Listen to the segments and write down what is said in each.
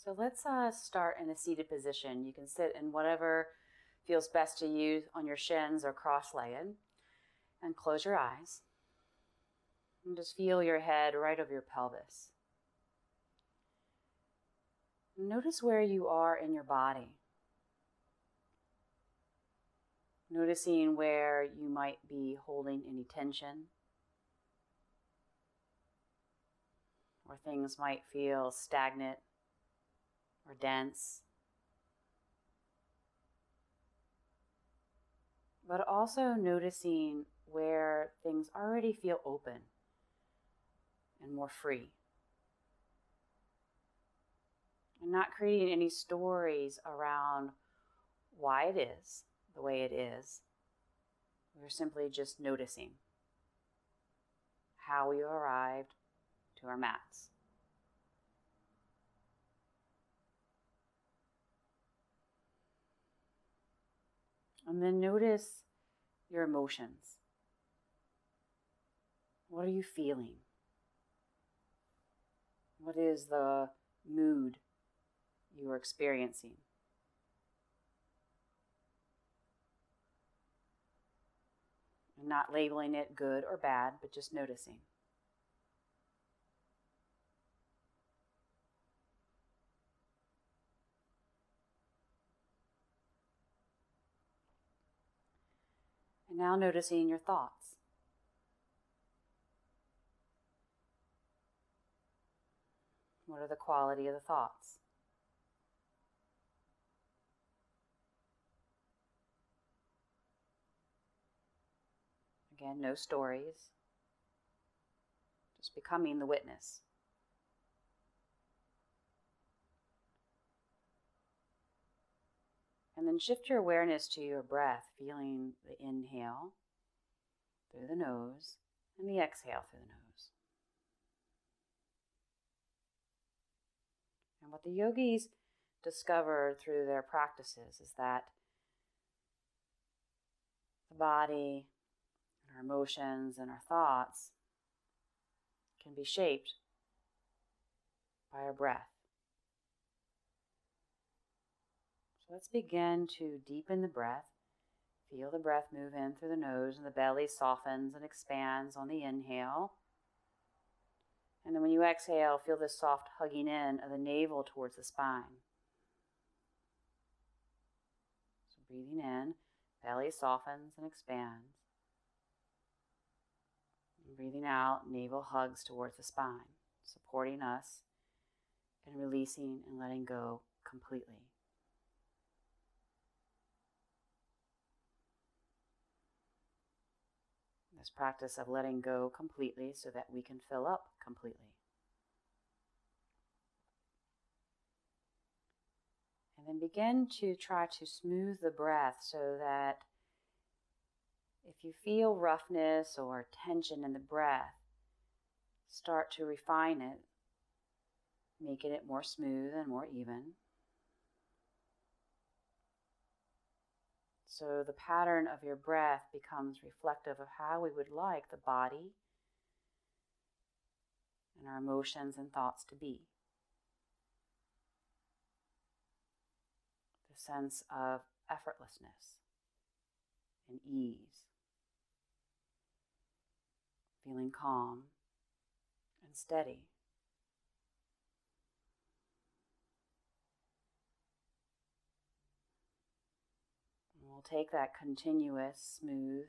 So let's start in a seated position. You can sit in whatever feels best to you, on your shins or cross-legged, and close your eyes. And just feel your head right over your pelvis. Notice where you are in your body. Noticing where you might be holding any tension, or things might feel stagnant or dense. But also noticing where things already feel open and more free. And not creating any stories around why it is the way it is. We're simply just noticing how we arrived to our mats. And then notice your emotions. What are you feeling? What is the mood you are experiencing? And not labeling it good or bad, but just noticing. And now noticing your thoughts. What are the quality of the thoughts? Again, no stories. Just becoming the witness. And then shift your awareness to your breath, feeling the inhale through the nose and the exhale through the nose. And what the yogis discovered through their practices is that the body and our emotions and our thoughts can be shaped by our breath. So let's begin to deepen the breath. Feel the breath move in through the nose and the belly softens and expands on the inhale. And then when you exhale, feel this soft hugging in of the navel towards the spine. So breathing in, belly softens and expands. And breathing out, navel hugs towards the spine, supporting us and releasing and letting go completely. This practice of letting go completely so that we can fill up completely. And then begin to try to smooth the breath so that if you feel roughness or tension in the breath, start to refine it, making it more smooth and more even. So the pattern of your breath becomes reflective of how we would like the body and our emotions and thoughts to be. The sense of effortlessness and ease, feeling calm and steady. And we'll take that continuous, smooth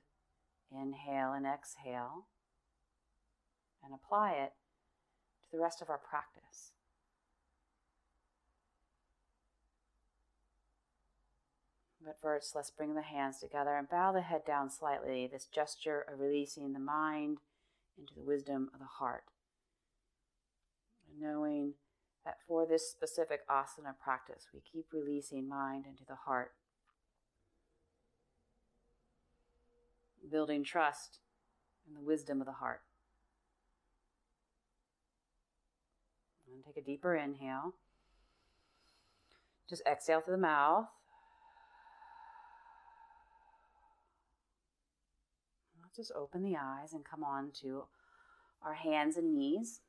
inhale and exhale and apply it to the rest of our practice. But first, let's bring the hands together and bow the head down slightly, this gesture of releasing the mind into the wisdom of the heart. And knowing that for this specific asana practice, we keep releasing mind into the heart, building trust in the wisdom of the heart. And take a deeper inhale. Just exhale through the mouth. Let's just open the eyes and come on to our hands and knees.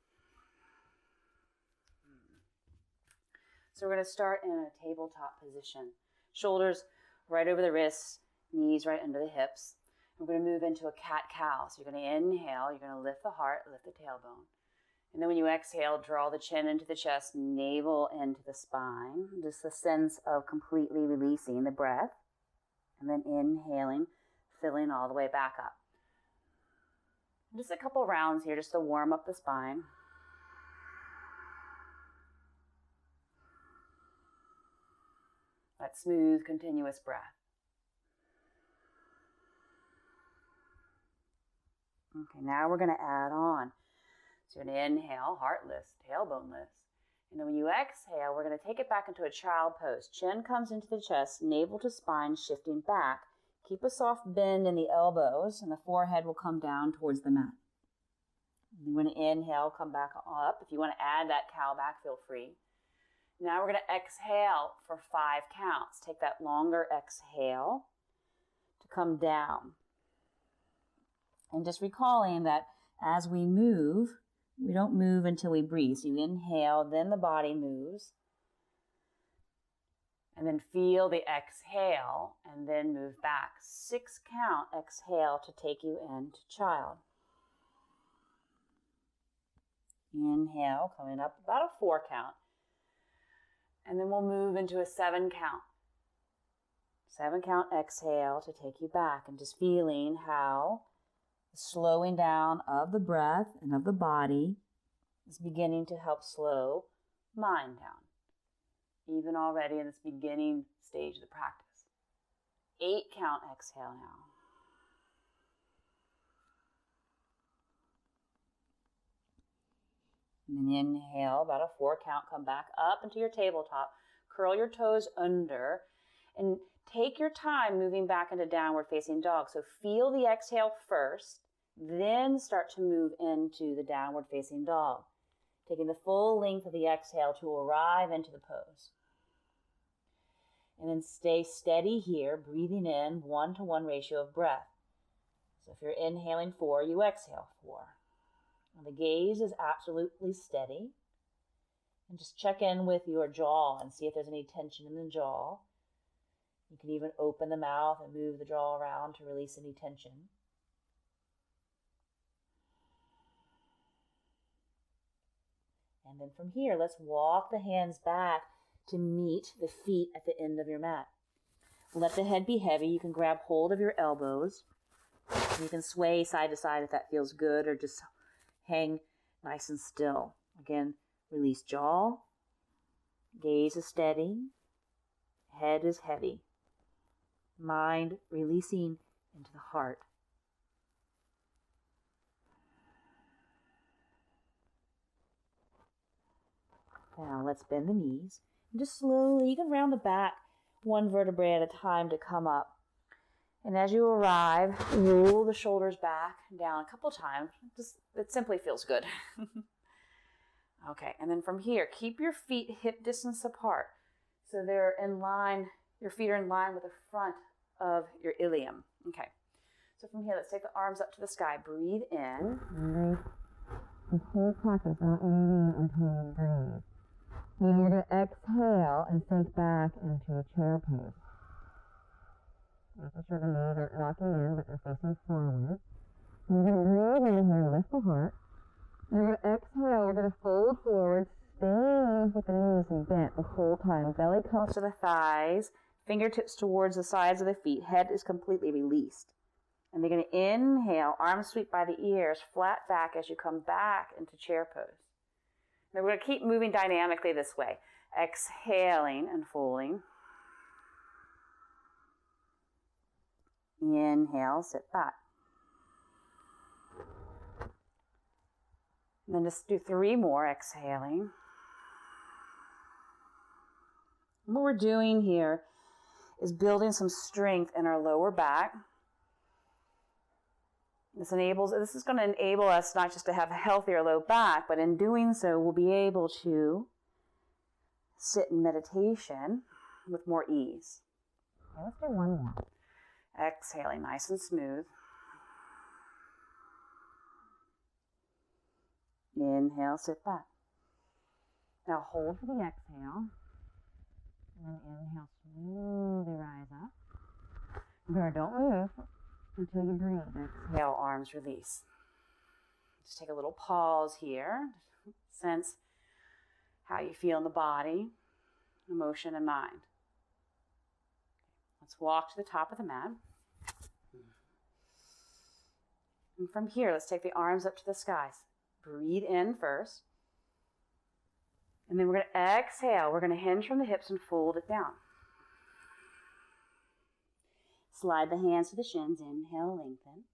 So we're going to start in a tabletop position. Shoulders right over the wrists, knees right under the hips. We're going to move into a cat-cow. So you're going to inhale, you're going to lift the heart, lift the tailbone. And then when you exhale, draw the chin into the chest, navel into the spine. Just a sense of completely releasing the breath. And then inhaling, filling all the way back up. Just a couple rounds here just to warm up the spine. That smooth, continuous breath. Okay, now we're going to add on. So you're going to inhale, heart lifts, tailbone lifts. And then when you exhale, we're going to take it back into a child pose. Chin comes into the chest, navel to spine, shifting back. Keep a soft bend in the elbows, and the forehead will come down towards the mat. You want to inhale, come back up. If you want to add that cow back, feel free. Now we're going to exhale for 5 counts. Take that longer exhale to come down. And just recalling that as we move, we don't move until we breathe. So you inhale, then the body moves. And then feel the exhale, and then move back. 6 count exhale to take you into child. Inhale, coming up about a 4 count. And then we'll move into a 7 count. 7 count exhale to take you back, and just feeling how the slowing down of the breath and of the body is beginning to help slow mind down, even already in this beginning stage of the practice. 8 count exhale now. And then inhale, about a 4 count, come back up into your tabletop. Curl your toes under and take your time moving back into downward facing dog. So feel the exhale first, then start to move into the downward facing dog, taking the full length of the exhale to arrive into the pose. And then stay steady here, breathing in 1-to-1 ratio of breath. So if you're inhaling 4, you exhale 4. And the gaze is absolutely steady. And just check in with your jaw and see if there's any tension in the jaw. You can even open the mouth and move the jaw around to release any tension. And then from here, let's walk the hands back to meet the feet at the end of your mat. Let the head be heavy. You can grab hold of your elbows. You can sway side to side if that feels good, or just hang nice and still. Again, release jaw. Gaze is steady. Head is heavy. Mind releasing into the heart. Now let's bend the knees. And just slowly, you can round the back 1 vertebrae at a time to come up. And as you arrive, roll the shoulders back and down a couple times. It simply feels good. Okay, and then from here, keep your feet hip distance apart. So they're in line, your feet are in line with the front of your ilium. Okay, so from here, let's take the arms up to the sky. Breathe in. The whole practice, not moving until you breathe. And you're going to exhale and sink back into a chair pose. Making sure the knees aren't knocking in, but they're facing forward. You're going to breathe in here, lift the heart. You're going to exhale, you're going to fold forward, staying with the knees bent the whole time. Belly comes to the thighs, fingertips towards the sides of the feet. Head is completely released. And they're going to inhale, arms sweep by the ears, flat back as you come back into chair pose. Now we're going to keep moving dynamically this way. Exhaling and folding. Inhale, sit back. And then just do 3 more, exhaling. What we're doing here is building some strength in our lower back. This is going to enable us not just to have a healthier low back, but in doing so, we'll be able to sit in meditation with more ease. Okay, let's do 1 more. Exhaling nice and smooth. Inhale, sit back. Now hold for the exhale. And then inhale, slowly rise up. Remember, don't move until you breathe. Exhale, arms release. Just take a little pause here. Sense how you feel in the body, emotion, and mind. Let's walk to the top of the mat. And from here, let's take the arms up to the skies. Breathe in first. And then we're going to exhale. We're going to hinge from the hips and fold it down. Slide the hands to the shins. Inhale, lengthen.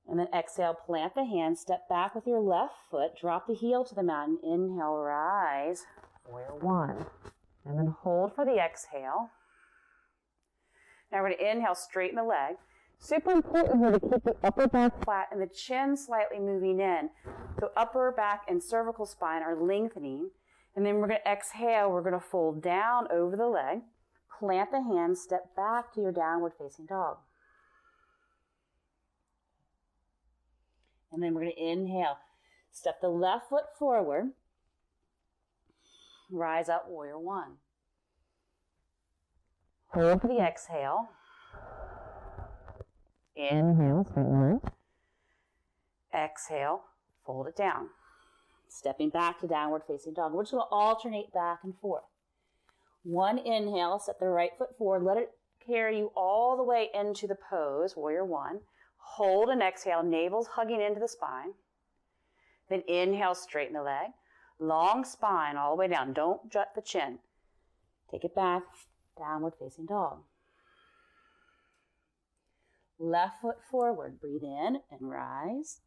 And then exhale, plant the hands. Step back with your left foot. Drop the heel to the mat. And inhale, rise. Warrior one. And then hold for the exhale. Now we're going to inhale, straighten the leg. Super important here to keep the upper back flat and the chin slightly moving in. So upper back and cervical spine are lengthening. And then we're going to exhale. We're going to fold down over the leg. Plant the hands. Step back to your downward facing dog. And then we're going to inhale. Step the left foot forward. Rise up, warrior one. Hold for the exhale. Inhale, straighten leg. Exhale, fold it down. Stepping back to downward facing dog. We're just going to alternate back and forth. One inhale, step the right foot forward. Let it carry you all the way into the pose, warrior one. Hold and exhale, navel's hugging into the spine. Then inhale, straighten the leg. Long spine all the way down. Don't jut the chin. Take it back, downward facing dog. Left foot forward. Breathe in and rise.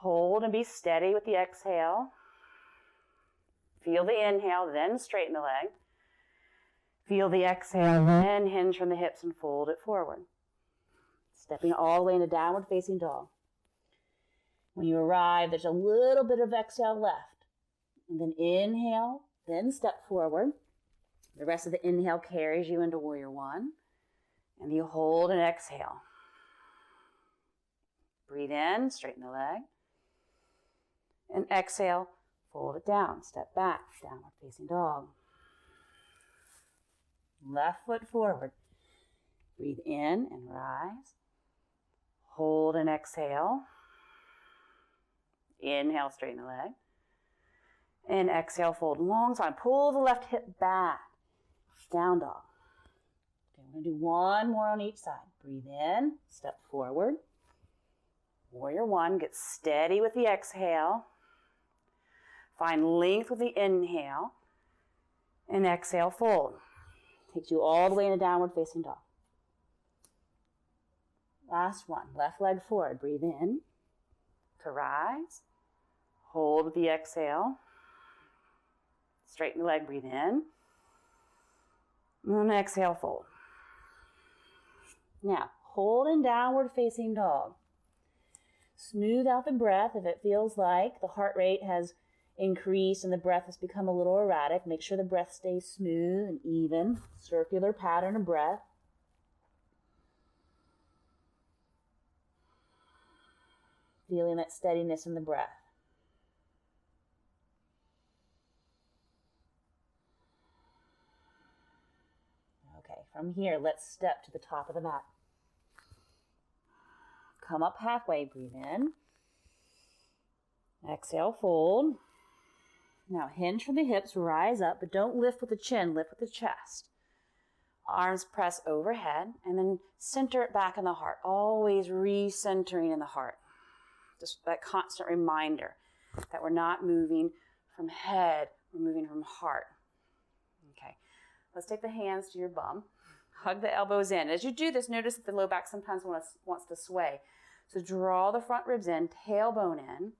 Hold and be steady with the exhale. Feel the inhale, then straighten the leg. Feel the exhale, then hinge from the hips and fold it forward. Stepping all the way into downward facing dog. When you arrive, there's a little bit of exhale left. And then inhale, then step forward. The rest of the inhale carries you into warrior one. And you hold and exhale. Breathe in, straighten the leg. And exhale, fold it down. Step back, downward facing dog. Left foot forward. Breathe in and rise. Hold and exhale. Inhale, straighten the leg. And exhale, fold long spine. Pull the left hip back. Down dog. Okay, we're going to do one more on each side. Breathe in, step forward. Warrior one, get steady with the exhale. Find length with the inhale. And exhale, fold. Takes you all the way into downward facing dog. Last one, left leg forward. Breathe in to rise. Hold with the exhale. Straighten the leg, breathe in. And exhale, fold. Now, hold in downward facing dog. Smooth out the breath if it feels like the heart rate has increased and the breath has become a little erratic. Make sure the breath stays smooth and even. Circular pattern of breath. Feeling that steadiness in the breath. Okay, from here, let's step to the top of the mat. Come up halfway, breathe in. Exhale, fold. Now hinge from the hips, rise up, but don't lift with the chin, lift with the chest. Arms press overhead, and then center it back in the heart. Always re-centering in the heart. Just that constant reminder that we're not moving from head, we're moving from heart. Okay, let's take the hands to your bum. Hug the elbows in. As you do this, notice that the low back sometimes wants to sway. So draw the front ribs in, tailbone in.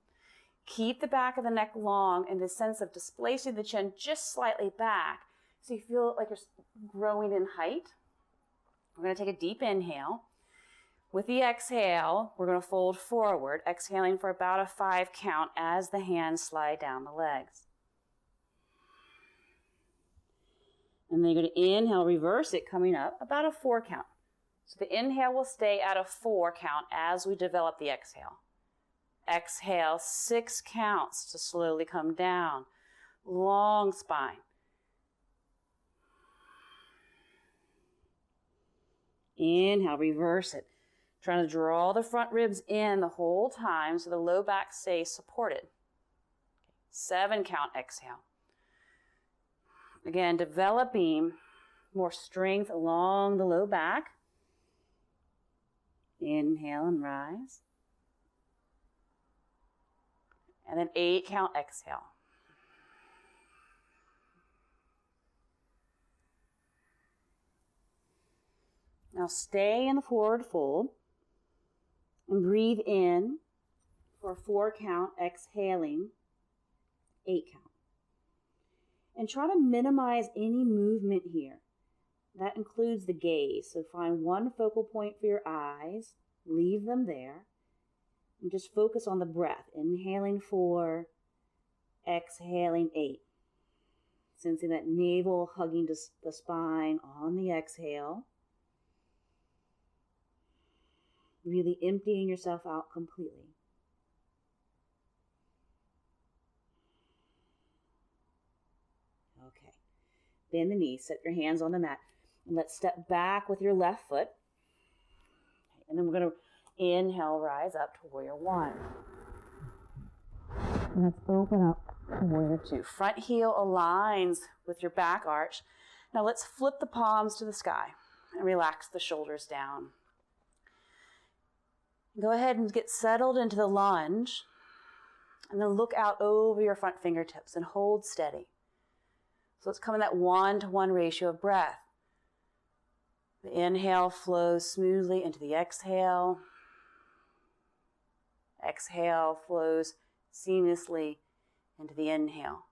Keep the back of the neck long in the sense of displacing the chin just slightly back so you feel like you're growing in height. We're going to take a deep inhale. With the exhale, we're going to fold forward, exhaling for about a 5 count as the hands slide down the legs. And then you're going to inhale, reverse it, coming up, about a 4 count. So the inhale will stay at a 4 count as we develop the exhale. Exhale, 6 counts to slowly come down. long spine. Inhale, reverse it. Trying to draw the front ribs in the whole time so the low back stays supported. 7 count, exhale. Again, developing more strength along the low back. Inhale and rise. And then 8 count, exhale. Now stay in the forward fold and breathe in for 4 count, exhaling, 8 count. And try to minimize any movement here. That includes the gaze. So find one focal point for your eyes, leave them there, and just focus on the breath. Inhaling 4, exhaling 8. Sensing that navel hugging the spine on the exhale. Really emptying yourself out completely. Okay. Bend the knees, set your hands on the mat, and let's step back with your left foot. Okay. And then we're going to inhale, rise up to warrior 1. And let's open up to warrior 2. Front heel aligns with your back arch. Now let's flip the palms to the sky and relax the shoulders down. Go ahead and get settled into the lunge, and then look out over your front fingertips and hold steady. So let's come in that 1-to-1 ratio of breath. The inhale flows smoothly into the exhale. Exhale flows seamlessly into the inhale.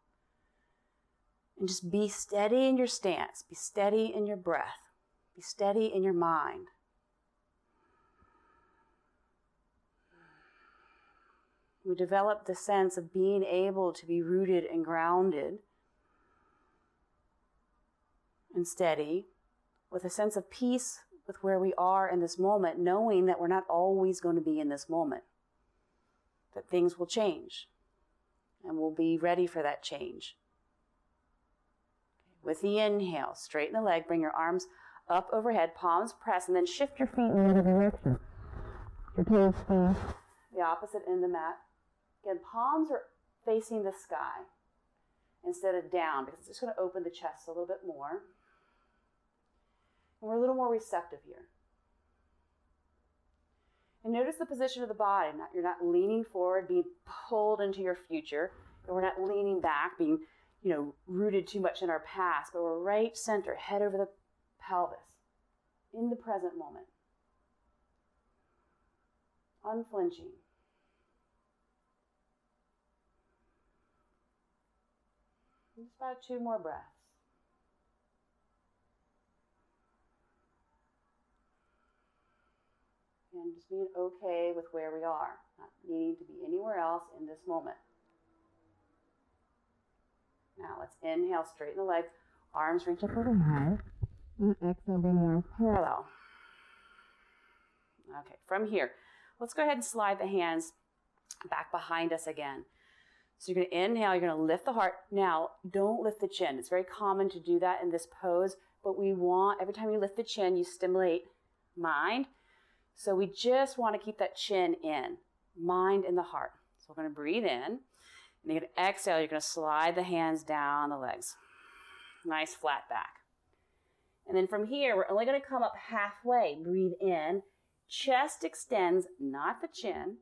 And just be steady in your stance. Be steady in your breath. Be steady in your mind. We develop the sense of being able to be rooted and grounded and steady, with a sense of peace with where we are in this moment, knowing that we're not always going to be in this moment, that things will change, and we'll be ready for that change. With the inhale, straighten the leg, bring your arms up overhead, palms press, and then shift your feet in the other direction. Your toes face the opposite end of the mat. Again, palms are facing the sky instead of down, because it's just going to open the chest a little bit more. And we're a little more receptive here. And notice the position of the body. You're not leaning forward, being pulled into your future. And we're not leaning back, being, rooted too much in our past. But we're right center, head over the pelvis, in the present moment. Unflinching. Just about 2 more breaths. And just being okay with where we are, not needing to be anywhere else in this moment. Now let's inhale, straighten the legs, arms reach up overhead, and exhale, bring the arms parallel. Okay, from here, let's go ahead and slide the hands back behind us again. So you're going to inhale, you're going to lift the heart. Now, don't lift the chin. It's very common to do that in this pose, but we want, every time you lift the chin, you stimulate mind. So we just want to keep that chin in, mind in the heart. So we're going to breathe in, and you're going to exhale, you're going to slide the hands down the legs. Nice flat back. And then from here, we're only going to come up halfway. Breathe in, chest extends, not the chin,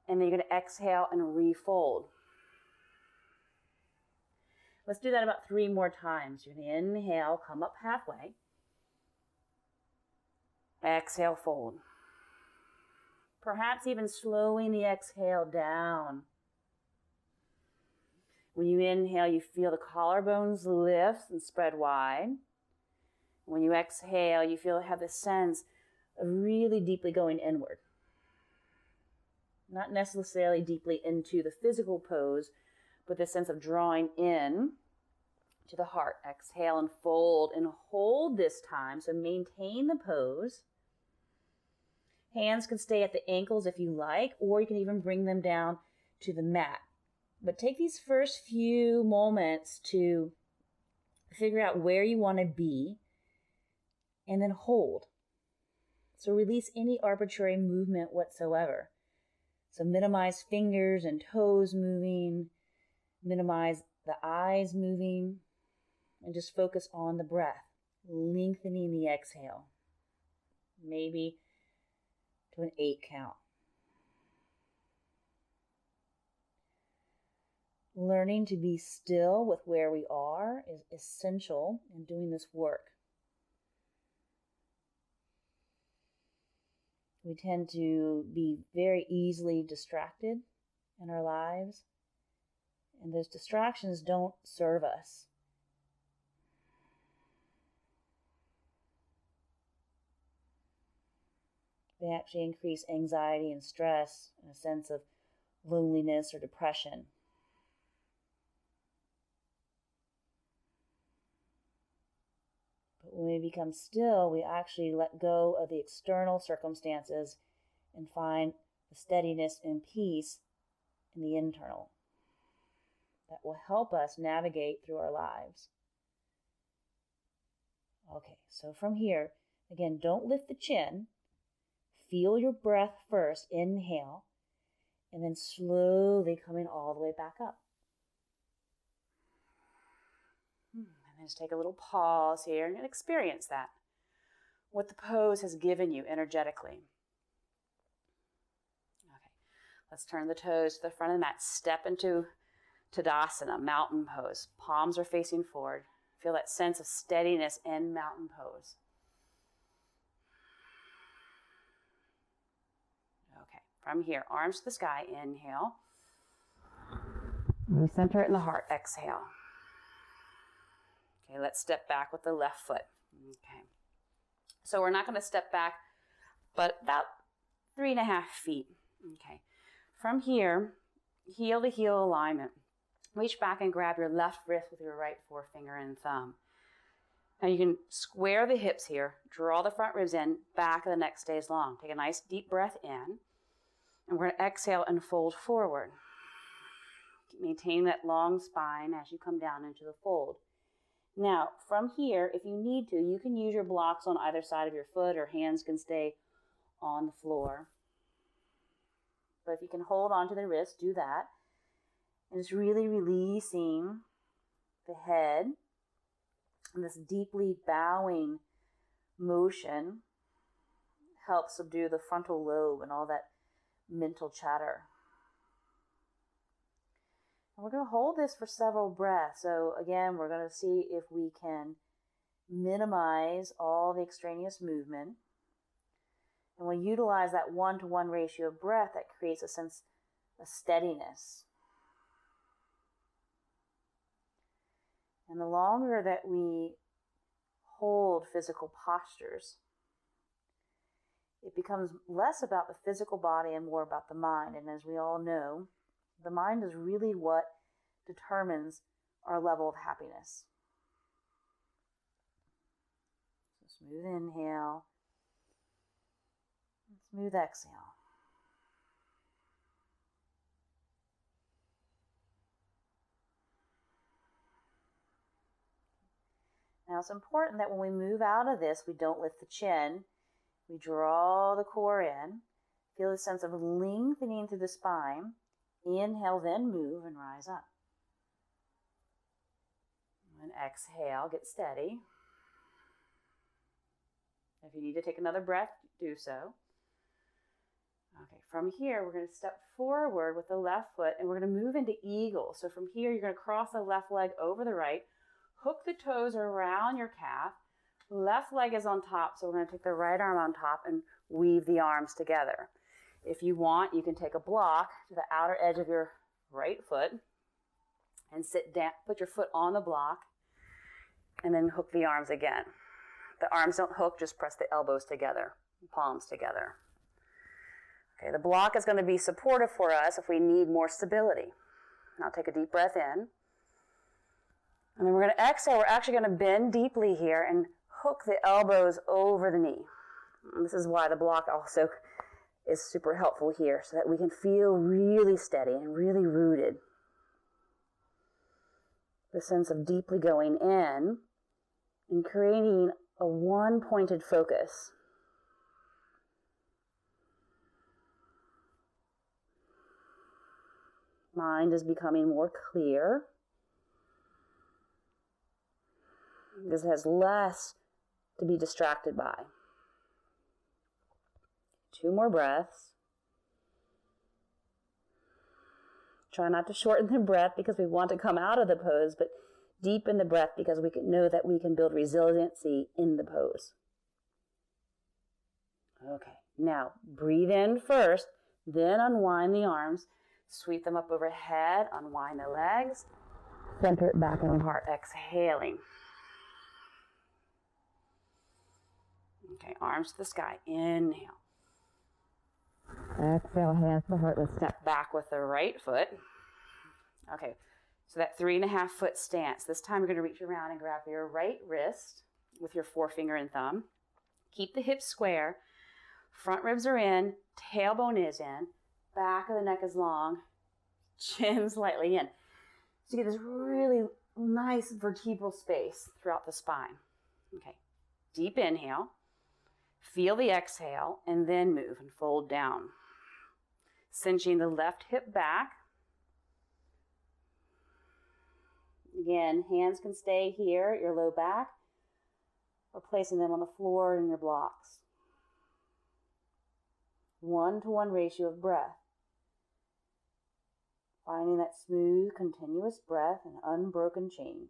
and then you're going to exhale and refold. Let's do that about 3 more times. You're going to inhale, come up halfway. Exhale, fold. Perhaps even slowing the exhale down. When you inhale, you feel the collarbones lift and spread wide. When you exhale, you have this sense of really deeply going inward. Not necessarily deeply into the physical pose, but this sense of drawing in to the heart. Exhale and fold and hold this time. So maintain the pose. Hands can stay at the ankles if you like, or you can even bring them down to the mat. But take these first few moments to figure out where you want to be and then hold. So release any arbitrary movement whatsoever. So minimize fingers and toes moving, minimize the eyes moving, and just focus on the breath, lengthening the exhale, maybe to an 8 count. Learning to be still with where we are is essential in doing this work. We tend to be very easily distracted in our lives, and those distractions don't serve us. They actually increase anxiety and stress and a sense of loneliness or depression. But when we become still, we actually let go of the external circumstances and find the steadiness and peace in the internal. That will help us navigate through our lives. Okay, so from here, again, don't lift the chin. Feel your breath first, inhale, and then slowly coming all the way back up. And then just take a little pause here and experience that, what the pose has given you energetically. Okay, let's turn the toes to the front of the mat. Step into Tadasana, mountain pose. Palms are facing forward. Feel that sense of steadiness in mountain pose. Okay, from here, arms to the sky, inhale. Recenter it in the heart, exhale. Okay, let's step back with the left foot. Okay, so we're not going to step back, but about 3.5 feet. Okay, from here, heel to heel alignment. Reach back and grab your left wrist with your right forefinger and thumb. Now you can square the hips here, draw the front ribs in, back of the neck stays long. Take a nice deep breath in, and we're going to exhale and fold forward. Maintain that long spine as you come down into the fold. Now, from here, if you need to, you can use your blocks on either side of your foot, or hands can stay on the floor. But if you can hold onto the wrist, do that. And just really releasing the head. And this deeply bowing motion helps subdue the frontal lobe and all that mental chatter. And we're going to hold this for several breaths. So again, we're going to see if we can minimize all the extraneous movement. And we'll utilize that 1-to-1 ratio of breath that creates a sense of steadiness. And the longer that we hold physical postures, it becomes less about the physical body and more about the mind. And as we all know, the mind is really what determines our level of happiness. So smooth inhale, and smooth exhale. Now it's important that when we move out of this, we don't lift the chin. We draw the core in. Feel a sense of lengthening through the spine. Inhale, then move and rise up. And exhale, get steady. If you need to take another breath, do so. Okay, from here, we're going to step forward with the left foot, and we're going to move into eagle. So from here, you're going to cross the left leg over the right. Hook the toes around your calf. Left leg is on top, so we're going to take the right arm on top and weave the arms together. If you want, you can take a block to the outer edge of your right foot and sit down, put your foot on the block, and then hook the arms again. The arms don't hook, just press the elbows together, palms together. Okay, the block is going to be supportive for us if we need more stability. Now take a deep breath in. And then we're going to exhale. We're actually going to bend deeply here and hook the elbows over the knee. And this is why the block also is super helpful here, so that we can feel really steady and really rooted. the sense of deeply going in and creating a one-pointed focus. Mind is becoming more clear. This has less to be distracted by. 2 more breaths. Try not to shorten the breath because we want to come out of the pose, but deepen the breath because we can know that we can build resiliency in the pose. Okay, now breathe in first, then unwind the arms, sweep them up overhead, unwind the legs, center it back in the heart, exhaling. Okay, arms to the sky, inhale. Exhale, hands to the heart, let's step back with the right foot. Okay, so that 3.5 foot stance. This time you're going to reach around and grab your right wrist with your forefinger and thumb. Keep the hips square. Front ribs are in, tailbone is in, back of the neck is long, chin slightly in. So you get this really nice vertebral space throughout the spine. Okay, deep inhale. Feel the exhale and then move and fold down. Cinching the left hip back. Again, hands can stay here at your low back or placing them on the floor in your blocks. 1-to-1 ratio of breath. Finding that smooth, continuous breath and unbroken chain.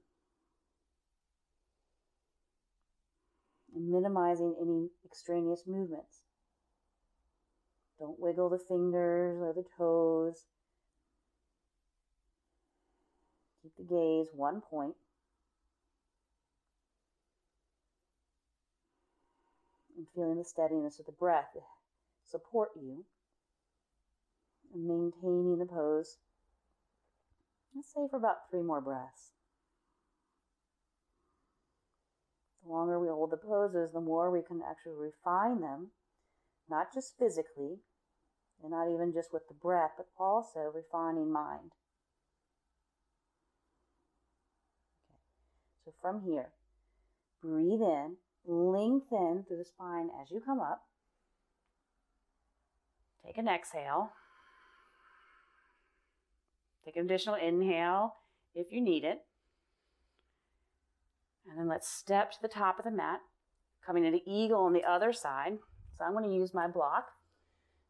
And minimizing any extraneous movements. Don't wiggle the fingers or the toes. Keep the gaze one point. And feeling the steadiness of the breath support you. And maintaining the pose. Let's say for about 3 more breaths. The longer we hold the poses, the more we can actually refine them, not just physically, and not even just with the breath, but also refining mind. Okay. So from here, breathe in, lengthen through the spine as you come up. Take an exhale. Take an additional inhale if you need it. And then let's step to the top of the mat, coming into eagle on the other side. So I'm going to use my block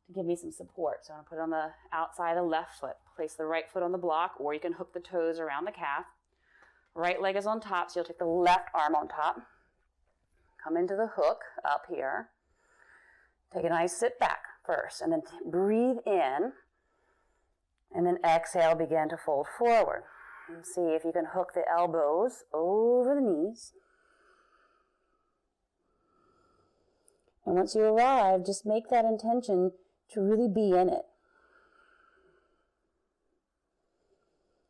to give me some support. So I'm going to put it on the outside of the left foot. Place the right foot on the block, or you can hook the toes around the calf. Right leg is on top, so you'll take the left arm on top. Come into the hook up here. Take a nice sit back first, and then breathe in, and then exhale, begin to fold forward. And see if you can hook the elbows over the knees. And once you arrive, just make that intention to really be in it.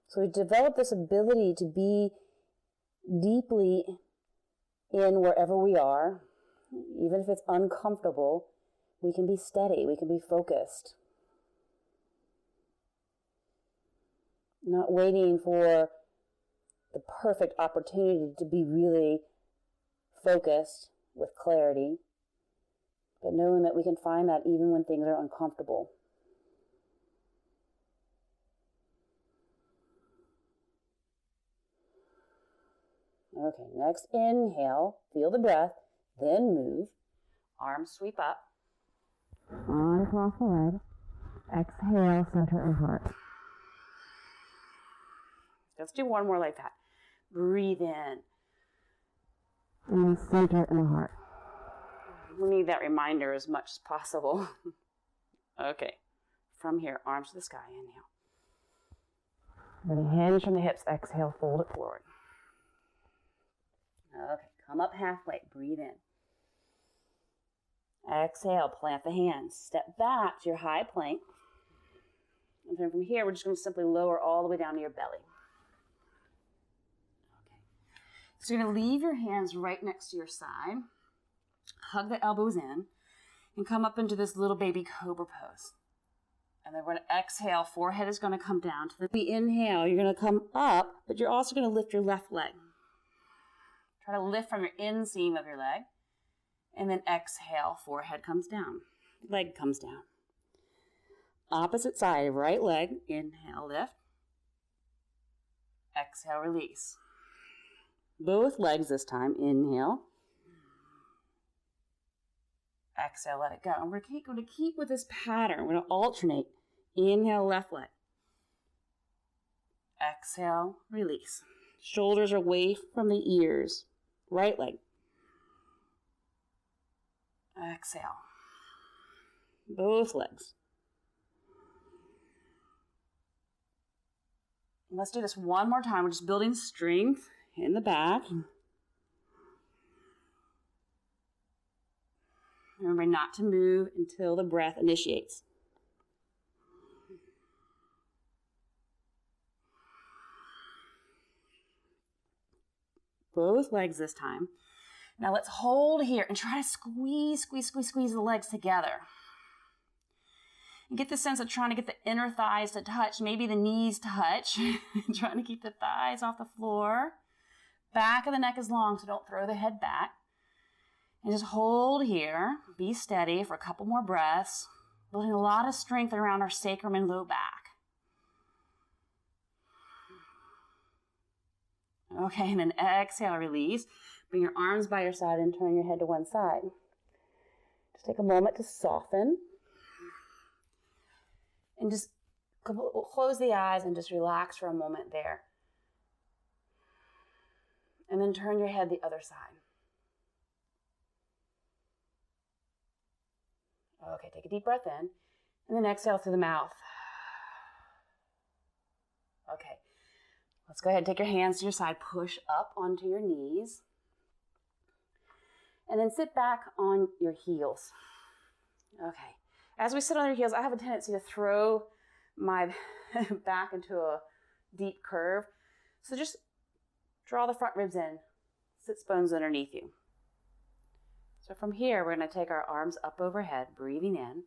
So we develop this ability to be deeply in wherever we are. Even if it's uncomfortable, we can be steady, we can be focused. Not waiting for the perfect opportunity to be really focused with clarity, but knowing that we can find that even when things are uncomfortable. Okay, next inhale, feel the breath, then move. Arms sweep up. On across the leg. Exhale, center and heart. Let's do one more like that. Breathe in. And center in the heart. We need that reminder as much as possible. Okay. From here, arms to the sky. Inhale. Then hinge from the hips. Exhale, fold it forward. Okay. Come up halfway. Breathe in. Exhale. Plant the hands. Step back to your high plank. And then from here, we're just going to simply lower all the way down to your belly. So you're going to leave your hands right next to your side, hug the elbows in, and come up into this little baby cobra pose. And then we're going to exhale. Forehead is going to come down. We inhale. You're going to come up, but you're also going to lift your left leg. Try to lift from your inseam of your leg. And then exhale. Forehead comes down. Leg comes down. Opposite side, right leg. Inhale, lift. Exhale, release. Both legs this time. Inhale. Exhale, let it go. And we're going to keep with this pattern. We're going to alternate. Inhale, left leg. Exhale, release. Shoulders are away from the ears. Right leg. Exhale. Both legs. Let's do this one more time. We're just building strength in the back. Remember not to move until the breath initiates. Both legs this time. Now let's hold here and try to squeeze the legs together. And get the sense of trying to get the inner thighs to touch, maybe the knees touch. Trying to keep the thighs off the floor. Back of the neck is long, so don't throw the head back. And just hold here. Be steady for a couple more breaths. Building a lot of strength around our sacrum and low back. Okay, and then exhale, release. Bring your arms by your side and turn your head to one side. Just take a moment to soften. And just close the eyes and just relax for a moment there. And then turn your head the other side. Okay, take a deep breath in. And then exhale through the mouth. Okay, let's go ahead and take your hands to your side. Push up onto your knees. And then sit back on your heels. Okay. As we sit on your heels, I have a tendency to throw my back into a deep curve. So just draw the front ribs in. Sits bones underneath you. So from here, we're going to take our arms up overhead, breathing in.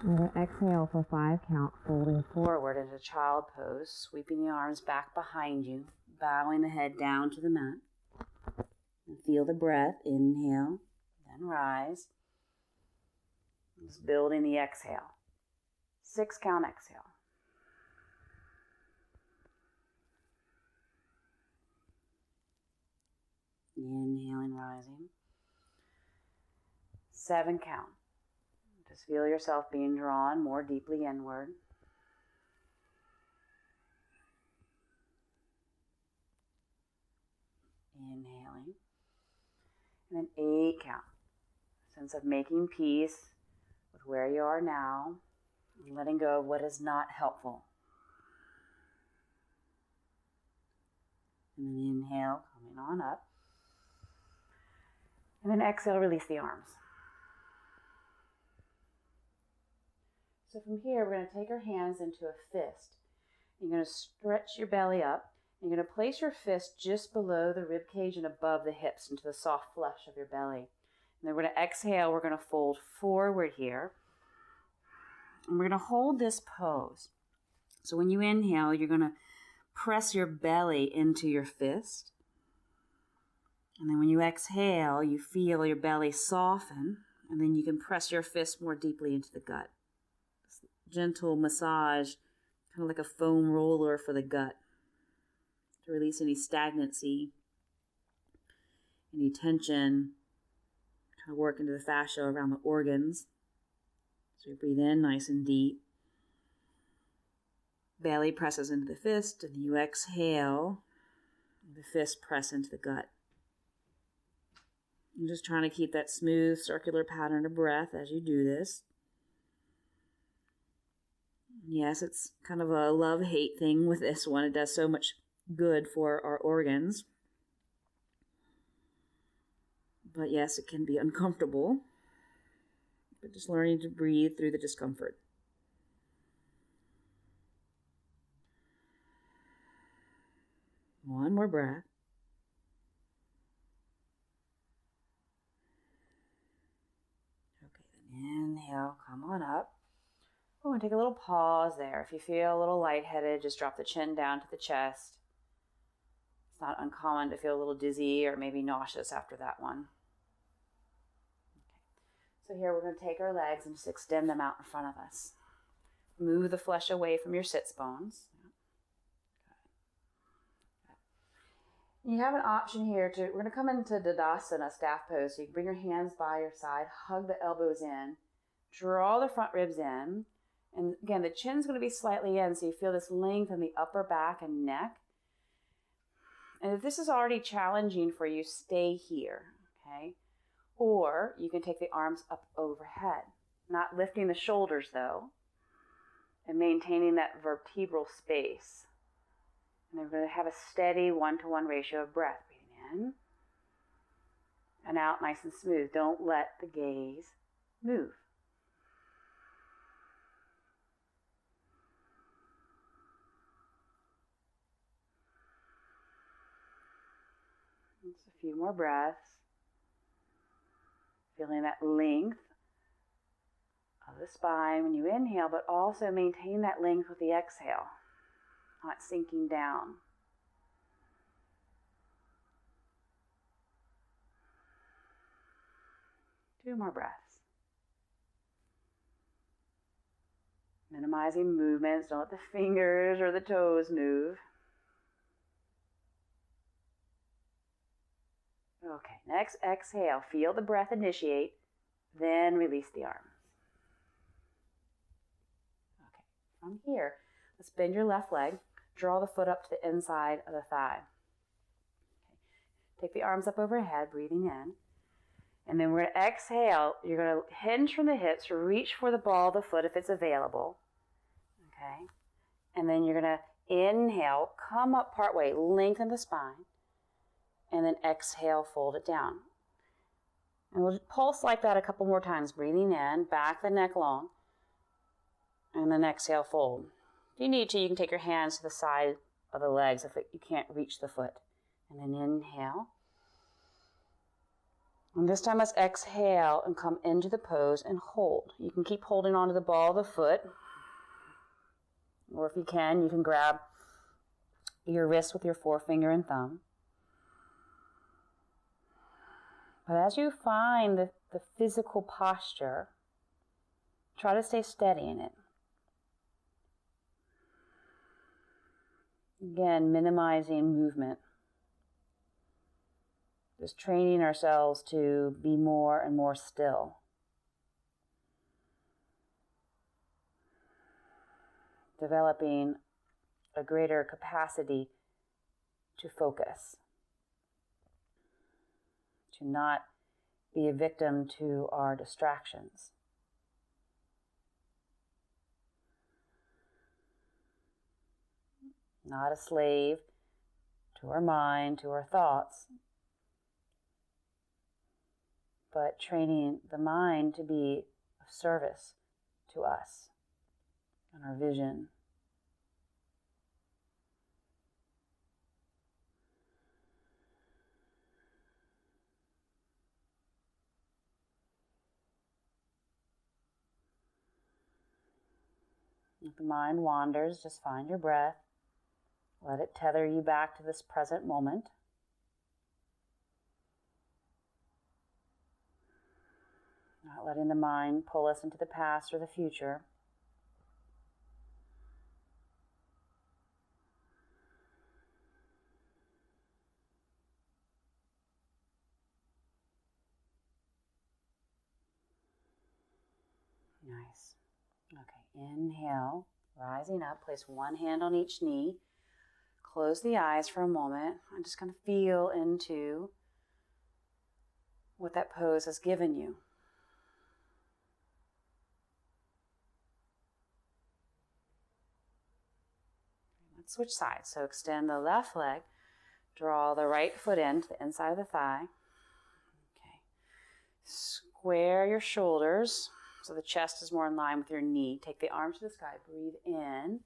We're going to exhale for 5 count, folding forward into child pose, sweeping the arms back behind you, bowing the head down to the mat. And feel the breath. Inhale, then rise. Just building the exhale. 6 count exhale. Inhaling, rising. 7 count. Just feel yourself being drawn more deeply inward. Inhaling. And then 8 count. Sense of making peace with where you are now, and letting go of what is not helpful. And then inhale, coming on up. And then exhale, release the arms. So from here, we're going to take our hands into a fist. You're going to stretch your belly up. You're going to place your fist just below the rib cage and above the hips into the soft flesh of your belly. And then we're going to exhale. We're going to fold forward here. And we're going to hold this pose. So when you inhale, you're going to press your belly into your fist. And then when you exhale, you feel your belly soften. And then you can press your fist more deeply into the gut. Gentle massage, kind of like a foam roller for the gut, to release any stagnancy, any tension, kind of work into the fascia around the organs. So you breathe in nice and deep. Belly presses into the fist, and you exhale, the fist press into the gut. I'm just trying to keep that smooth circular pattern of breath as you do this. Yes, it's kind of a love-hate thing with this one. It does so much good for our organs. But yes, it can be uncomfortable. But just learning to breathe through the discomfort. One more breath. Okay, then inhale, come on up. Oh, and take a little pause there. If you feel a little lightheaded, just drop the chin down to the chest. It's not uncommon to feel a little dizzy or maybe nauseous after that one. Okay. So here we're going to take our legs and just extend them out in front of us. Move the flesh away from your sits bones. You have an option here we're going to come into Tadasana, staff pose. So you can bring your hands by your side, hug the elbows in, draw the front ribs in. And again, the chin's going to be slightly in, so you feel this length in the upper back and neck. And if this is already challenging for you, stay here, okay? Or you can take the arms up overhead, not lifting the shoulders though, and maintaining that vertebral space. And then we're going to have a steady 1-to-1 ratio of breath. Breathing in and out nice and smooth. Don't let the gaze move. Just a few more breaths. Feeling that length of the spine when you inhale, but also maintain that length with the exhale, not sinking down. Two more breaths. Minimizing movements. Don't let the fingers or the toes move. Okay, next exhale. Feel the breath initiate, then release the arms. Okay, from here, let's bend your left leg. Draw the foot up to the inside of the thigh. Okay. Take the arms up overhead, breathing in. And then we're going to exhale. You're going to hinge from the hips, reach for the ball of the foot if it's available. Okay. And then you're going to inhale, come up partway, lengthen the spine. And then exhale, fold it down. And we'll pulse like that a couple more times. Breathing in, back the neck long. And then exhale, fold. If you need to, you can take your hands to the side of the legs if you can't reach the foot. And then inhale. And this time let's exhale and come into the pose and hold. You can keep holding onto the ball of the foot. Or if you can grab your wrist with your forefinger and thumb. But as you find the physical posture, try to stay steady in it. Again, minimizing movement. Just training ourselves to be more and more still. Developing a greater capacity to focus. To not be a victim to our distractions. Not a slave to our mind, to our thoughts, but training the mind to be of service to us and our vision. If the mind wanders, just find your breath. Let it tether you back to this present moment. Not letting the mind pull us into the past or the future. Nice. Okay, inhale, rising up, place one hand on each knee. Close the eyes for a moment and just kind of feel into what that pose has given you. Let's switch sides. So extend the left leg, draw the right foot in to the inside of the thigh. Okay. Square your shoulders so the chest is more in line with your knee. Take the arms to the sky. Breathe in.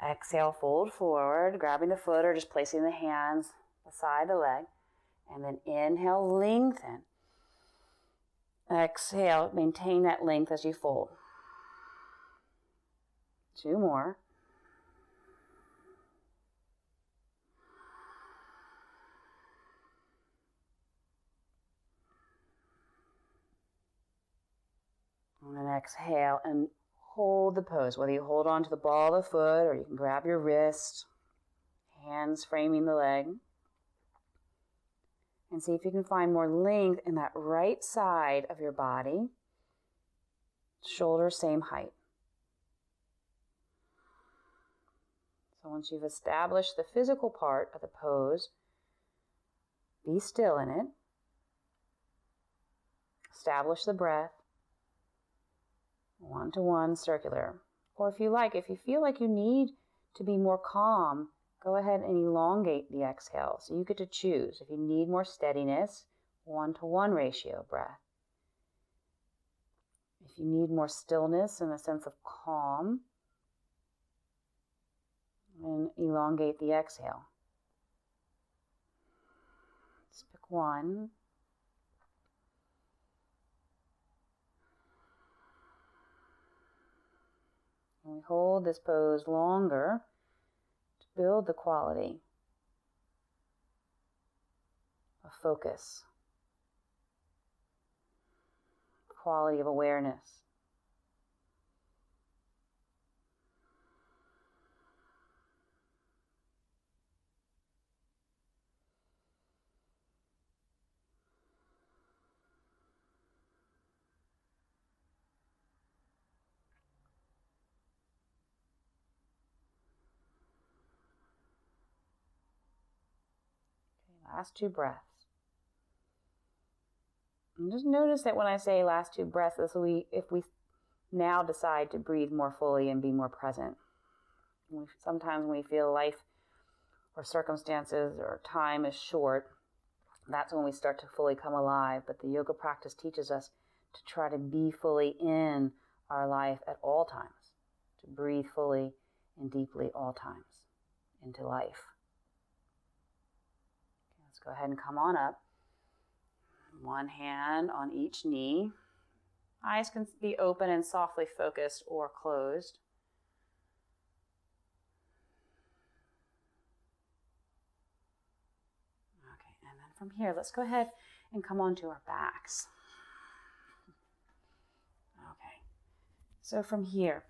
Exhale, fold forward, grabbing the foot or just placing the hands beside the leg. And then inhale, lengthen. Exhale, maintain that length as you fold. 2 more. And then exhale and hold the pose, whether you hold on to the ball of the foot or you can grab your wrist, hands framing the leg. And see if you can find more length in that right side of your body. Shoulders same height. So once you've established the physical part of the pose, be still in it. Establish the breath. 1-to-1 circular. Or if you feel like you need to be more calm, go ahead and elongate the exhale. So you get to choose. If you need more steadiness, 1-to-1 ratio breath. If you need more stillness and a sense of calm, then elongate the exhale. Just pick one. And we hold this pose longer to build the quality of focus, quality of awareness. Last 2 breaths. And just notice that when I say last 2 breaths, if we now decide to breathe more fully and be more present. Sometimes when we feel life or circumstances or time is short, that's when we start to fully come alive. But the yoga practice teaches us to try to be fully in our life at all times, to breathe fully and deeply all times into life. Let's go ahead and come on up. One hand on each knee. Eyes can be open and softly focused or closed. Okay, and then from here, let's go ahead and come onto our backs. Okay, so from here,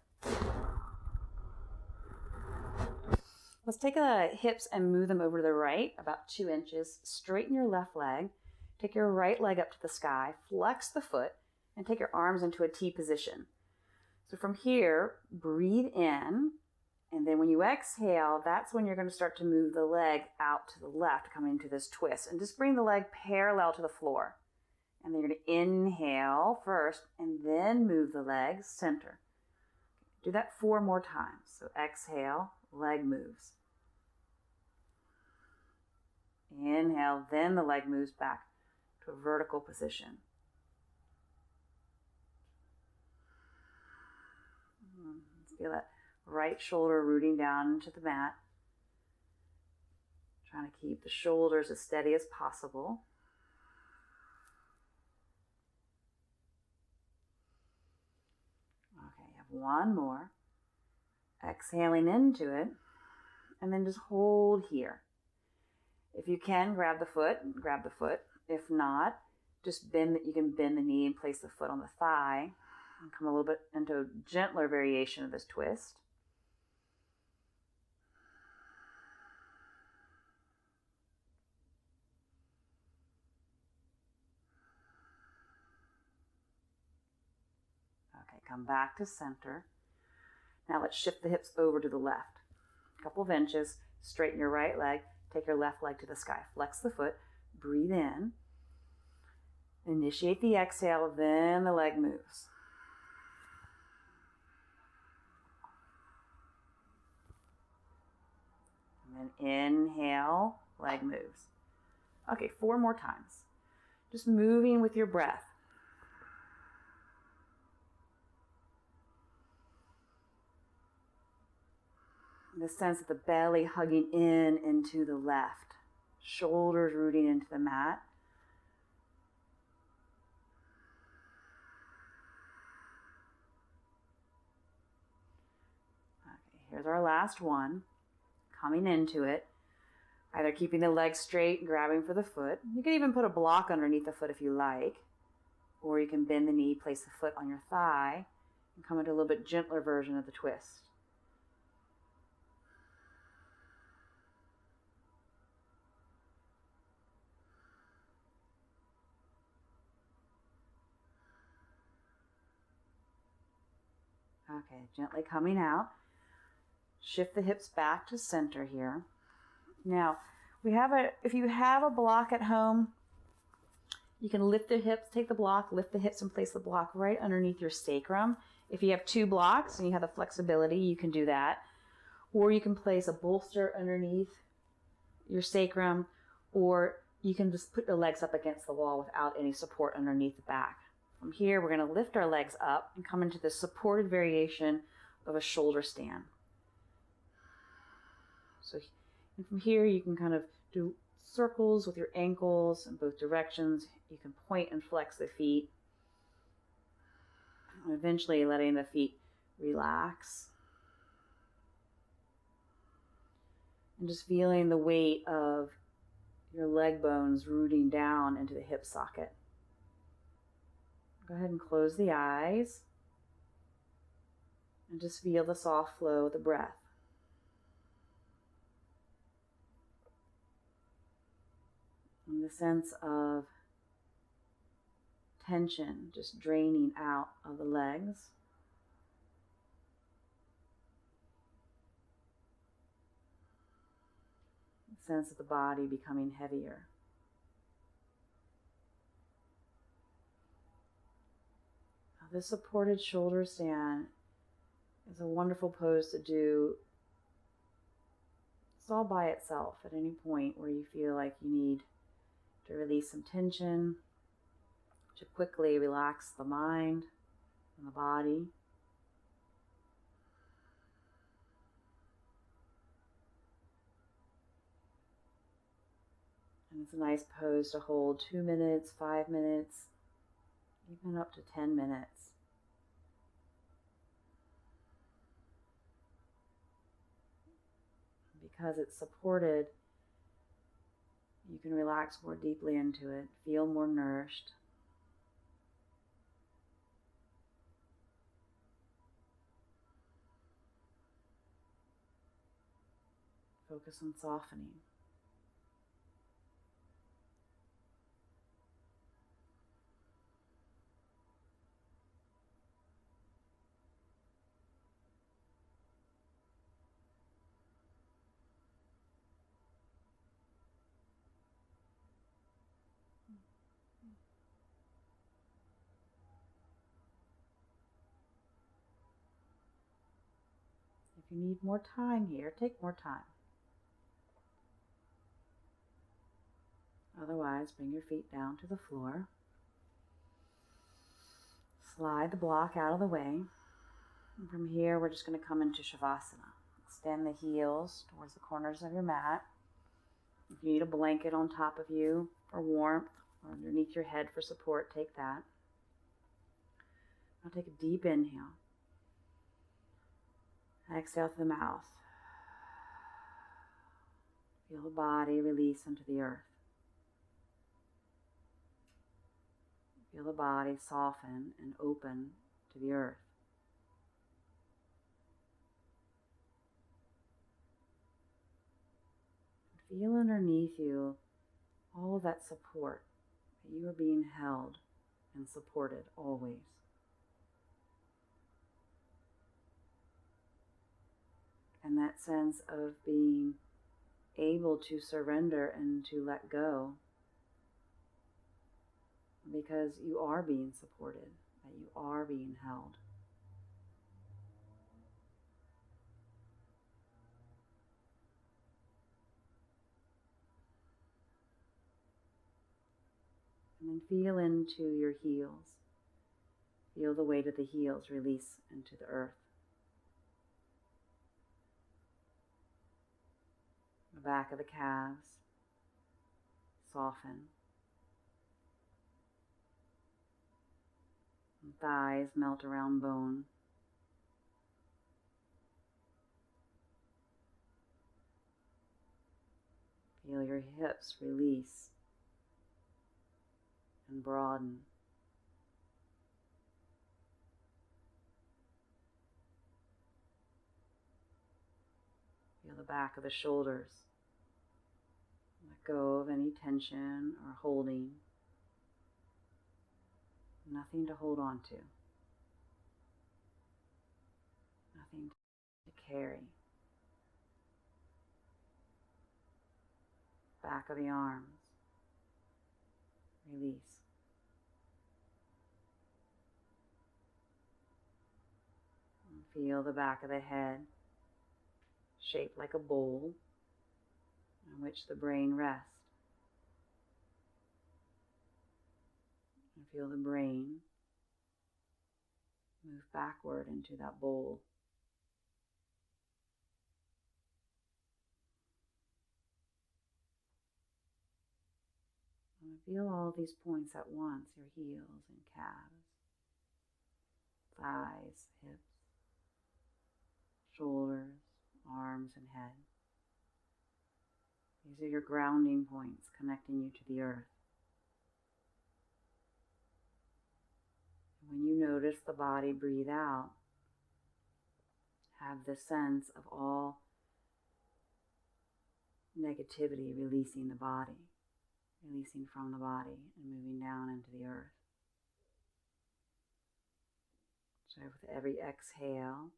let's take the hips and move them over to the right, about 2 inches. Straighten your left leg. Take your right leg up to the sky. Flex the foot and take your arms into a T position. So from here, breathe in. And then when you exhale, that's when you're going to start to move the leg out to the left, coming into this twist. And just bring the leg parallel to the floor. And then you're going to inhale first and then move the leg center. Do that 4 more times. So exhale, leg moves. Inhale, then the leg moves back to a vertical position. Feel that right shoulder rooting down into the mat. Trying to keep the shoulders as steady as possible. Okay, you have 1 more. Exhaling into it, and then just hold here. If you can, grab the foot. If not, just you can bend the knee and place the foot on the thigh and come a little bit into a gentler variation of this twist. Okay, come back to center. Now let's shift the hips over to the left. A couple of inches, straighten your right leg, take your left leg to the sky. Flex the foot, breathe in. Initiate the exhale, then the leg moves. And then inhale, leg moves. Okay, 4 more times. Just moving with your breath. The sense of the belly hugging in into the left. Shoulders rooting into the mat. Here's our last one. Coming into it, either keeping the legs straight and grabbing for the foot. You can even put a block underneath the foot if you like. Or you can bend the knee, place the foot on your thigh, and come into a little bit gentler version of the twist. Okay, gently coming out. Shift the hips back to center here. Now, if you have a block at home, you can lift the hips, take the block, lift the hips and place the block right underneath your sacrum. If you have 2 blocks and you have the flexibility, you can do that. Or you can place a bolster underneath your sacrum, or you can just put your legs up against the wall without any support underneath the back. From here, we're going to lift our legs up and come into this supported variation of a shoulder stand. So from here, you can kind of do circles with your ankles in both directions. You can point and flex the feet. And eventually letting the feet relax. And just feeling the weight of your leg bones rooting down into the hip socket. Go ahead and close the eyes. And just feel the soft flow of the breath. And the sense of tension just draining out of the legs. The sense of the body becoming heavier. Now, this supported shoulder stand is a wonderful pose to do. It's all by itself at any point where you feel like you need to release some tension, to quickly relax the mind and the body. And it's a nice pose to hold 2 minutes, 5 minutes, even up to 10 minutes. Because it's supported, you can relax more deeply into it, feel more nourished. Focus on softening. If you need more time here, take more time. Otherwise, bring your feet down to the floor. Slide the block out of the way. And from here, we're just going to come into Shavasana. Extend the heels towards the corners of your mat. If you need a blanket on top of you for warmth, or underneath your head for support, take that. Now take a deep inhale. Exhale through the mouth. Feel the body release into the earth. Feel the body soften and open to the earth. Feel underneath you all of that support, that you are being held and supported always. And that sense of being able to surrender and to let go, because you are being supported, that you are being held. And then feel into your heels. Feel the weight of the heels release into the earth. The back of the calves soften. And thighs melt around bone. Feel your hips release and broaden. Feel the back of the shoulders. Let go of any tension or holding. Nothing to hold on to. Nothing to carry. Back of the arms. Release. And feel the back of the head shaped like a bowl in which the brain rests. And feel the brain move backward into that bowl. And feel all these points at once, your heels and calves, thighs, hips, shoulders, arms, and head. These are your grounding points connecting you to the earth. And when you notice the body breathe out, have this sense of all negativity releasing the body, releasing from the body and moving down into the earth. So with every exhale,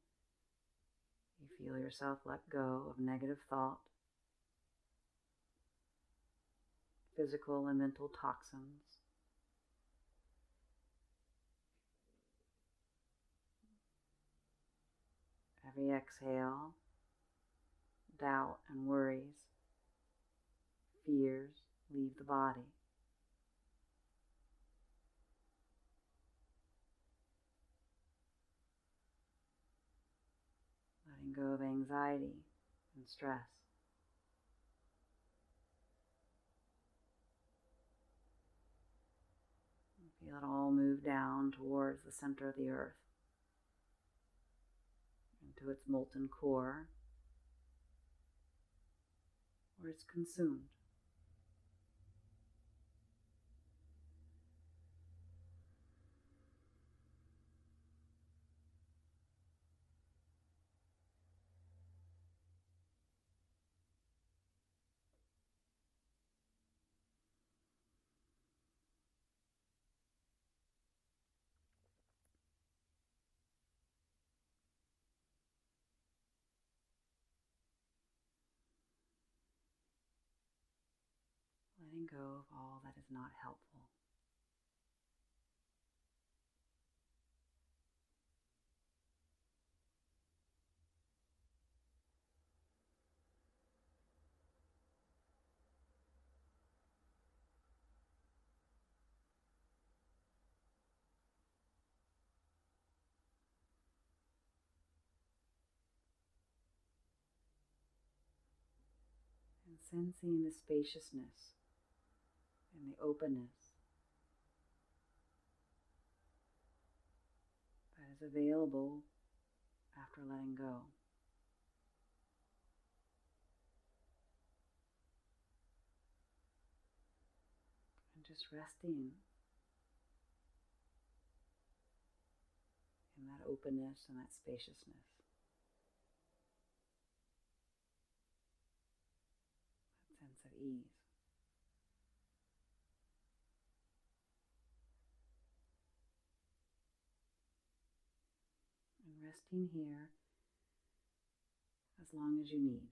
you feel yourself let go of negative thought, physical and mental toxins. Every exhale, doubt and worries, fears leave the body. Letting go of anxiety and stress. Feel it all move down towards the center of the earth, into its molten core, where it's consumed. Letting go of all that is not helpful. And sensing the spaciousness and the openness that is available after letting go. And just resting in that openness and that spaciousness. That sense of ease. And resting here as long as you need.